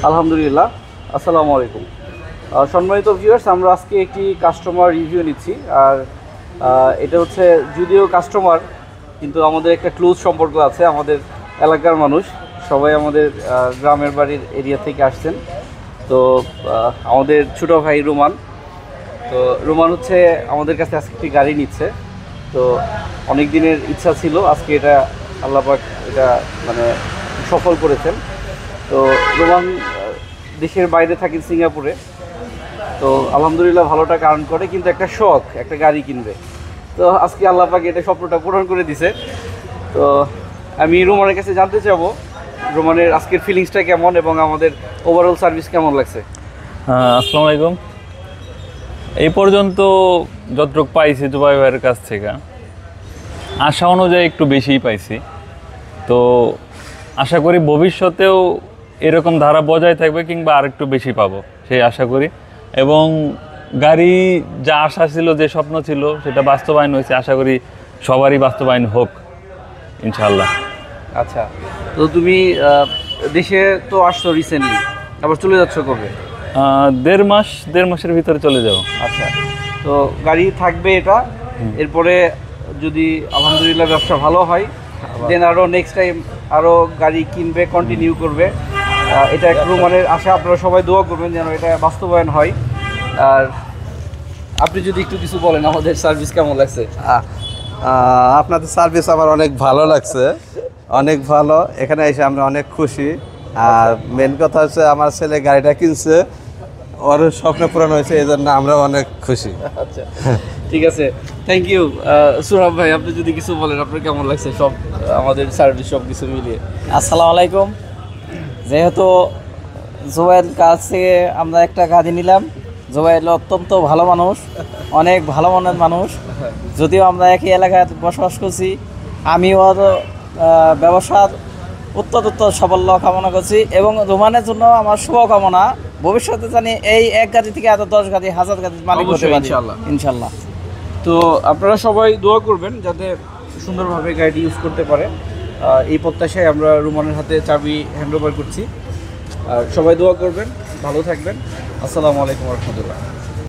আলহামদুলিল্লাহ, আসসালামু আলাইকুম। সম্মানিত ভিউয়ার্স, আমরা আজকে একটি কাস্টমার রিভিউ নিচ্ছি। আর এটা হচ্ছে যদিও কাস্টমার, কিন্তু আমাদের একটা ক্লোজ সম্পর্ক আছে। আমাদের এলাকার মানুষ সবাই আমাদের গ্রামের বাড়ির এরিয়া থেকে আসছেন। তো আমাদের ছোটো ভাই রোমান, তো রোমান হচ্ছে আমাদের কাছে আজকে একটি গাড়ি নিচ্ছে। তো অনেক দিনের ইচ্ছা ছিল, আজকে এটা আল্লাহ পাক এটা মানে সফল করেছেন। তো রোমান দেশের বাইরে থাকেন সিঙ্গাপুরে। তো আলহামদুলিল্লাহ ভালো টাকা আর্ন করে, কিন্তু একটা শখ, একটা গাড়ি কিনবে। তো আজকে আল্লাহ পাক এটা স্বপ্নটা পূরণ করে দিছে। তো আমি রোমানের কাছে জানতে চাবো রোমানের আজকের ফিলিংসটা কেমন এবং আমাদের ওভারঅল সার্ভিস কেমন লাগছে। আসসালামু আলাইকুম। এই পর্যন্ত যতটুকু পাইছি জুবাই ভাইয়ের কাছ থেকে আশা অনুযায়ী একটু বেশিই পাইছি। তো আশা করি ভবিষ্যতেও এরকম ধারা বজায় থাকবে কিংবা আর একটু বেশি পাবো সেই আশা করি। এবং গাড়ি যা আশা ছিল, যে স্বপ্ন ছিল, সেটা বাস্তবায়ন হয়েছে। আশা করি সবারই বাস্তবায়ন হোক ইনশাআল্লাহ। আচ্ছা, তো তুমি দেশে তো আসছো রিসেন্টলি, আবার চলে যাচ্ছ কবে? দেড় মাসের ভিতরে চলে যাব। আচ্ছা, তো গাড়ি থাকবে এটা, এরপরে যদি আলহামদুলিল্লাহ ব্যবসা ভালো হয় দেন আরও নেক্সট টাইম আরও গাড়ি কিনবে, কন্টিনিউ করবে। এটা একটু রোমানের আশা, আপনারা সবাই দোয়া করবেন যেন এটা বাস্তবায়ন হয়। আর আপনি যদি একটু কিছু বলেন, আমাদের সার্ভিস কেমন লাগছে? আপনাদের সার্ভিস আমার অনেক ভালো লাগছে, অনেক ভালো। এখানে এসে আমরা অনেক খুশি। আর মেন কথা হচ্ছে আমার ছেলে গাড়িটা কিনছে, ওর স্বপ্ন পূরণ হয়েছে, এই জন্য আমরা অনেক খুশি। আচ্ছা, ঠিক আছে, থ্যাংক ইউ। সুরাব ভাই, আপনি যদি কিছু বলেন, আপনার কেমন লাগছে সব আমাদের সার্ভিস সব কিছু মিলিয়ে? আসসালামু আলাইকুম। যেহেতু জুবাইর কাছ থেকে আমরা একটা গাড়ি নিলাম, জুবাইর অত্যন্ত ভালো মানুষ, অনেক ভালো মনের মানুষ। যদিও আমরা একই এলাকায় বসবাস করছি, আমিও ব্যবসার উত্তরোত্তর সাফল্য কামনা করছি এবং রোমানের জন্য আমার শুভকামনা। ভবিষ্যতে জানি এই এক গাড়ি থেকে আরো 10 গাড়ি, 1000 গাড়ির মালিক হতে পারি ইনশাল্লাহ। তো আপনারা সবাই দোয়া করবেন যাতে সুন্দরভাবে গাড়িটি ইউজ করতে পারে। এই প্রত্যাশায় আমরা রোমানের হাতে চাবি হ্যান্ড ওভার করছি। আর সবাই দোয়া করবেন, ভালো থাকবেন। আসসালামু আলাইকুম ওয়া রাহমাতুল্লাহ।